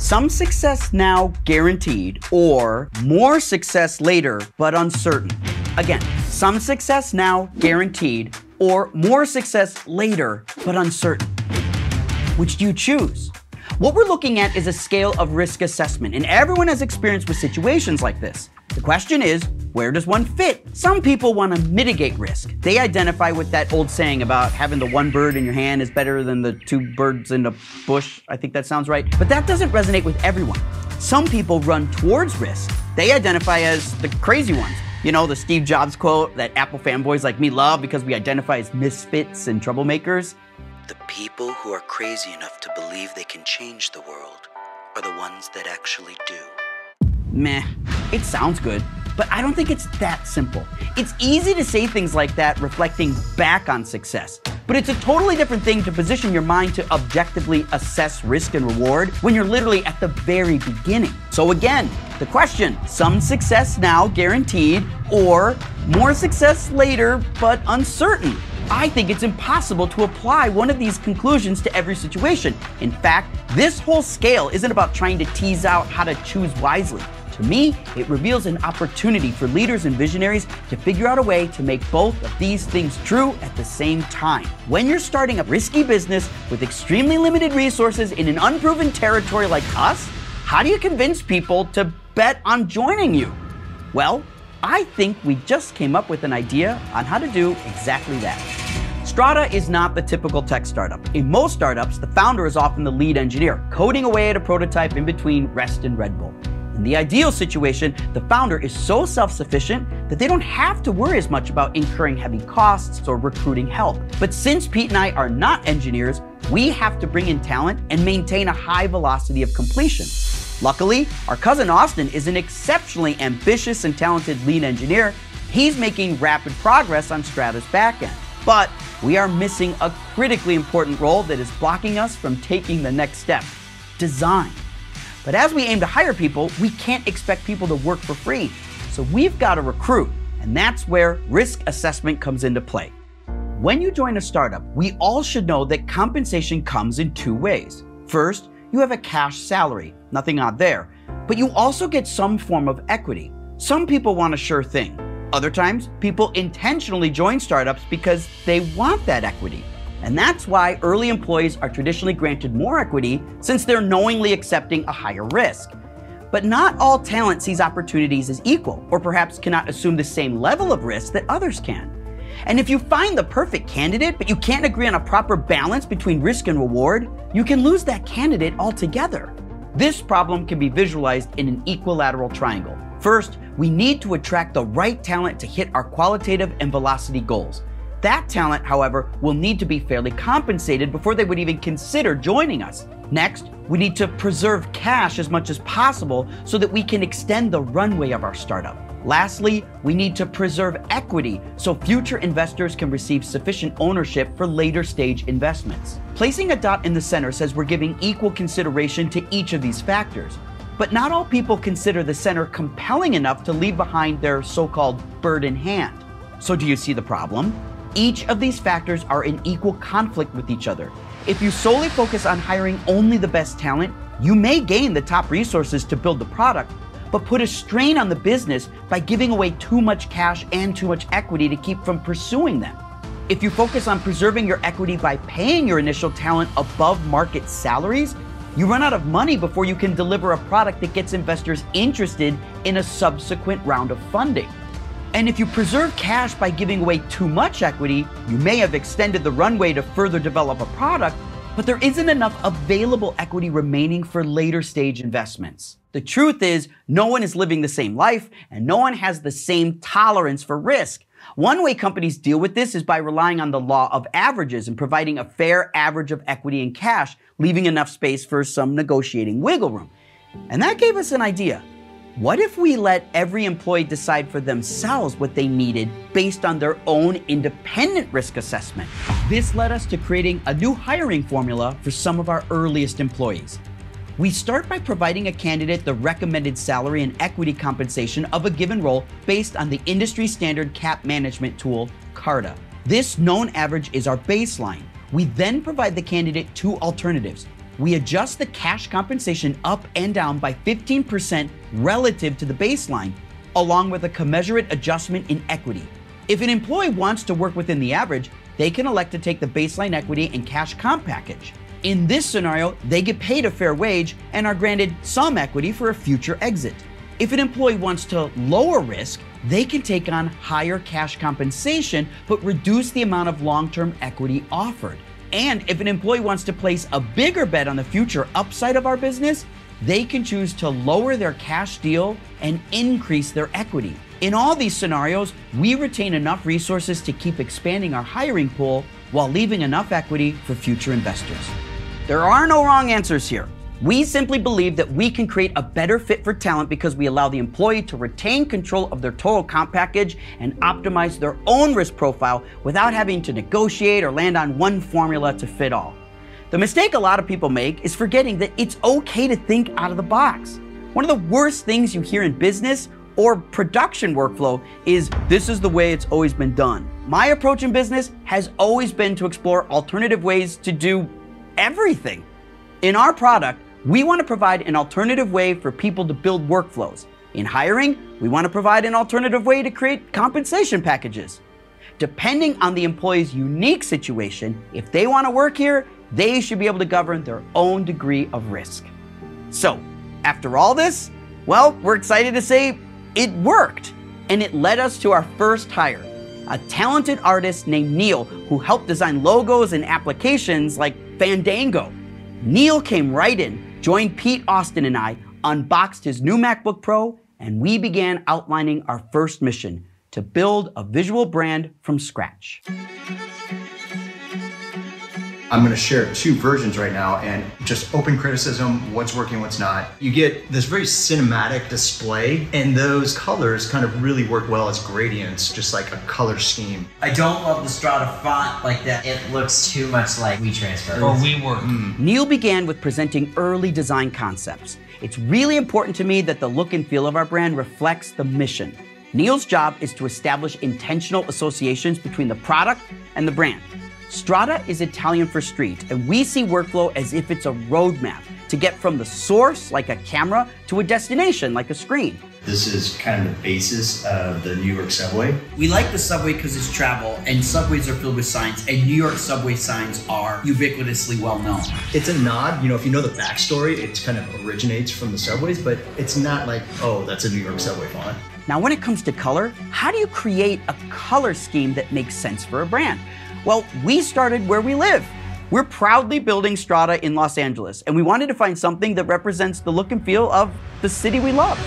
some success now guaranteed, or more success later but uncertain. Again, some success now guaranteed, or more success later but uncertain. Which do you choose? What we're looking at is a scale of risk assessment, and everyone has experience with situations like this. The question is, where does one fit? Some people want to mitigate risk. They identify with that old saying about having the one bird in your hand is better than the two birds in the bush. I think that sounds right. But that doesn't resonate with everyone. Some people run towards risk. They identify as the crazy ones. You know, the Steve Jobs quote that Apple fanboys like me love because we identify as misfits and troublemakers. The people who are crazy enough to believe they can change the world are the ones that actually do. Meh, it sounds good, but I don't think it's that simple. It's easy to say things like that reflecting back on success, but it's a totally different thing to position your mind to objectively assess risk and reward when you're literally at the very beginning. So again, the question, some success now guaranteed, or more success later but uncertain. I think it's impossible to apply one of these conclusions to every situation. In fact, this whole scale isn't about trying to tease out how to choose wisely. To me, it reveals an opportunity for leaders and visionaries to figure out a way to make both of these things true at the same time. When you're starting a risky business with extremely limited resources in an unproven territory like us, how do you convince people to bet on joining you? Well, I think we just came up with an idea on how to do exactly that. Strada is not the typical tech startup. In most startups, the founder is often the lead engineer, coding away at a prototype in between rest and Red Bull. In the ideal situation, the founder is so self-sufficient that they don't have to worry as much about incurring heavy costs or recruiting help. But since Pete and I are not engineers, we have to bring in talent and maintain a high velocity of completion. Luckily, our cousin Austin is an exceptionally ambitious and talented lead engineer. He's making rapid progress on Strada's backend. But we are missing a critically important role that is blocking us from taking the next step: design. But as we aim to hire people, we can't expect people to work for free. So we've got to recruit, and that's where risk assessment comes into play. When you join a startup, we all should know that compensation comes in two ways. First, you have a cash salary, nothing odd there, but you also get some form of equity. Some people want a sure thing. Other times, people intentionally join startups because they want that equity. And that's why early employees are traditionally granted more equity, since they're knowingly accepting a higher risk. But not all talent sees opportunities as equal, or perhaps cannot assume the same level of risk that others can. And if you find the perfect candidate, but you can't agree on a proper balance between risk and reward, you can lose that candidate altogether. This problem can be visualized in an equilateral triangle. First, we need to attract the right talent to hit our qualitative and velocity goals. That talent, however, will need to be fairly compensated before they would even consider joining us. Next, we need to preserve cash as much as possible so that we can extend the runway of our startup. Lastly, we need to preserve equity so future investors can receive sufficient ownership for later stage investments. Placing a dot in the center says we're giving equal consideration to each of these factors. But not all people consider the center compelling enough to leave behind their so-called bird in hand. So do you see the problem? Each of these factors are in equal conflict with each other. If you solely focus on hiring only the best talent, you may gain the top resources to build the product, but put a strain on the business by giving away too much cash and too much equity to keep from pursuing them. If you focus on preserving your equity by paying your initial talent above market salaries, you run out of money before you can deliver a product that gets investors interested in a subsequent round of funding. And if you preserve cash by giving away too much equity, you may have extended the runway to further develop a product, but there isn't enough available equity remaining for later stage investments. The truth is, no one is living the same life, and no one has the same tolerance for risk. One way companies deal with this is by relying on the law of averages and providing a fair average of equity and cash, leaving enough space for some negotiating wiggle room. And that gave us an idea. What if we let every employee decide for themselves what they needed based on their own independent risk assessment? This led us to creating a new hiring formula for some of our earliest employees. We start by providing a candidate the recommended salary and equity compensation of a given role based on the industry standard cap management tool, Carta. This known average is our baseline. We then provide the candidate two alternatives: we adjust the cash compensation up and down by 15% relative to the baseline, along with a commensurate adjustment in equity. If an employee wants to work within the average, they can elect to take the baseline equity and cash comp package. In this scenario, they get paid a fair wage and are granted some equity for a future exit. If an employee wants to lower risk, they can take on higher cash compensation but reduce the amount of long-term equity offered. And if an employee wants to place a bigger bet on the future upside of our business, they can choose to lower their cash deal and increase their equity. In all these scenarios, we retain enough resources to keep expanding our hiring pool while leaving enough equity for future investors. There are no wrong answers here. We simply believe that we can create a better fit for talent because we allow the employee to retain control of their total comp package and optimize their own risk profile without having to negotiate or land on one formula to fit all. The mistake a lot of people make is forgetting that it's okay to think out of the box. One of the worst things you hear in business or production workflow is, this is the way it's always been done. My approach in business has always been to explore alternative ways to do everything. In our product, we want to provide an alternative way for people to build workflows. In hiring, we want to provide an alternative way to create compensation packages. Depending on the employee's unique situation, if they want to work here, they should be able to govern their own degree of risk. So, after all this, well, we're excited to say it worked, and it led us to our first hire, a talented artist named Neil who helped design logos and applications like Fandango. Neil came right in, joined Pete, Austin, and I, unboxed his new MacBook Pro, and we began outlining our first mission, to build a visual brand from scratch. I'm going to share two versions right now and just open criticism, what's working, what's not. You get this very cinematic display, and those colors kind of really work well as gradients, just like a color scheme. I don't love the Strada font like that. It looks too much like WeTransfer. Or WeWork. Neil began with presenting early design concepts. It's really important to me that the look and feel of our brand reflects the mission. Neil's job is to establish intentional associations between the product and the brand. Strada is Italian for street, and we see workflow as if it's a roadmap to get from the source, like a camera, to a destination, like a screen. This is kind of the basis of the New York subway. We like the subway because it's travel, and subways are filled with signs, and New York subway signs are ubiquitously well known. It's a nod, if you know the backstory, it kind of originates from the subways, but it's not like, oh, that's a New York subway font. Now, when it comes to color, how do you create a color scheme that makes sense for a brand? Well, we started where we live. We're proudly building Strada in Los Angeles, and we wanted to find something that represents the look and feel of the city we love.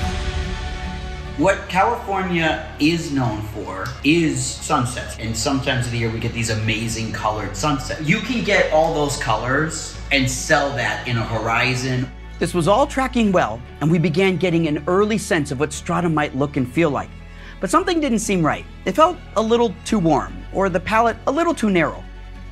What California is known for is sunsets, and sometimes of the year we get these amazing colored sunsets. You can get all those colors and sell that in a horizon. This was all tracking well, and we began getting an early sense of what Strada might look and feel like. But something didn't seem right. It felt a little too warm, or the palette a little too narrow.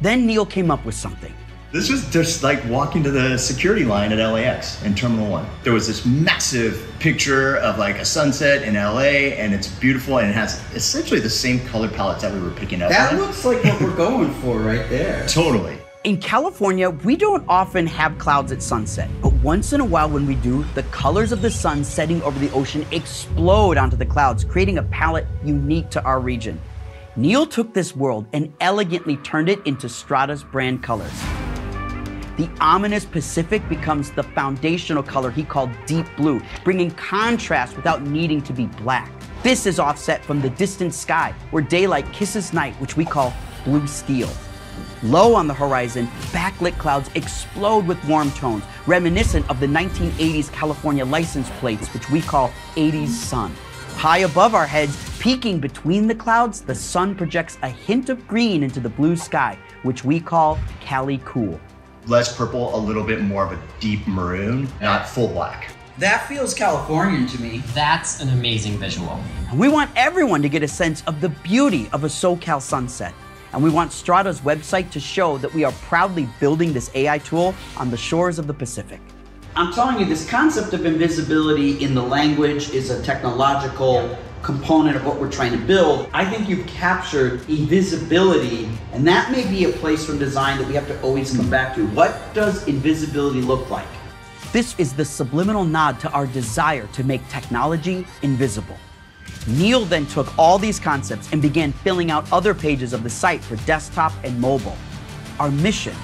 Then Neil came up with something. This was just like walking to the security line at LAX in Terminal 1. There was this massive picture of like a sunset in LA, and it's beautiful, and it has essentially the same color palettes that we were picking up That on. looks like what we're going for right there. Totally. In California, we don't often have clouds at sunset, but once in a while when we do, the colors of the sun setting over the ocean explode onto the clouds, creating a palette unique to our region. Neil took this world and elegantly turned it into Strada's brand colors. The ominous Pacific becomes the foundational color he called deep blue, bringing contrast without needing to be black. This is offset from the distant sky, where daylight kisses night, which we call blue steel. Low on the horizon, backlit clouds explode with warm tones, reminiscent of the 1980s California license plates, which we call 80s sun. High above our heads, peeking between the clouds, the sun projects a hint of green into the blue sky, which we call Cali Cool. Less purple, a little bit more of a deep maroon, not full black. That feels Californian to me. That's an amazing visual. And we want everyone to get a sense of the beauty of a SoCal sunset. And we want Strada's website to show that we are proudly building this AI tool on the shores of the Pacific. I'm telling you, this concept of invisibility in the language is a technological component of what we're trying to build, I think you've captured invisibility, and that may be a place from design that we have to always come back to. What does invisibility look like? This is the subliminal nod to our desire to make technology invisible. Neil then took all these concepts and began filling out other pages of the site for desktop and mobile. Our mission,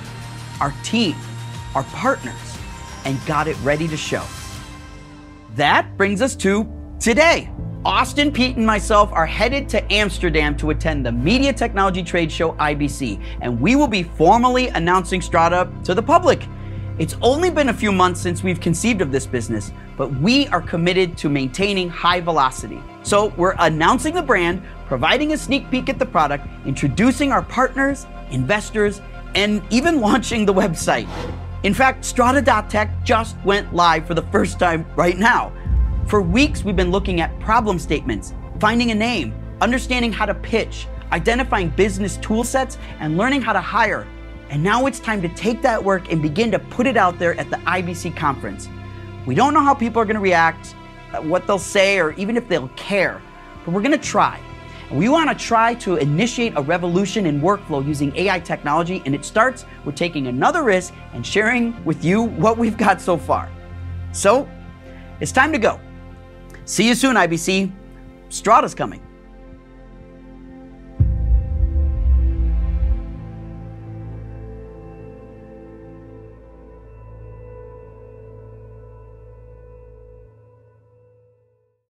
our team, our partners, and got it ready to show. That brings us to today. Austin, Pete, and myself are headed to Amsterdam to attend the Media Technology Trade Show IBC, and we will be formally announcing Strada to the public. It's only been a few months since we've conceived of this business, but we are committed to maintaining high velocity. So we're announcing the brand, providing a sneak peek at the product, introducing our partners, investors, and even launching the website. In fact, Strada.tech just went live for the first time right now. For weeks, we've been looking at problem statements, finding a name, understanding how to pitch, identifying business tool sets, and learning how to hire. And now it's time to take that work and begin to put it out there at the IBC conference. We don't know how people are going to react, what they'll say, or even if they'll care, but we're going to try. And we want to try to initiate a revolution in workflow using AI technology, and it starts with taking another risk and sharing with you what we've got so far. So, it's time to go. See you soon, IBC. Strada's coming.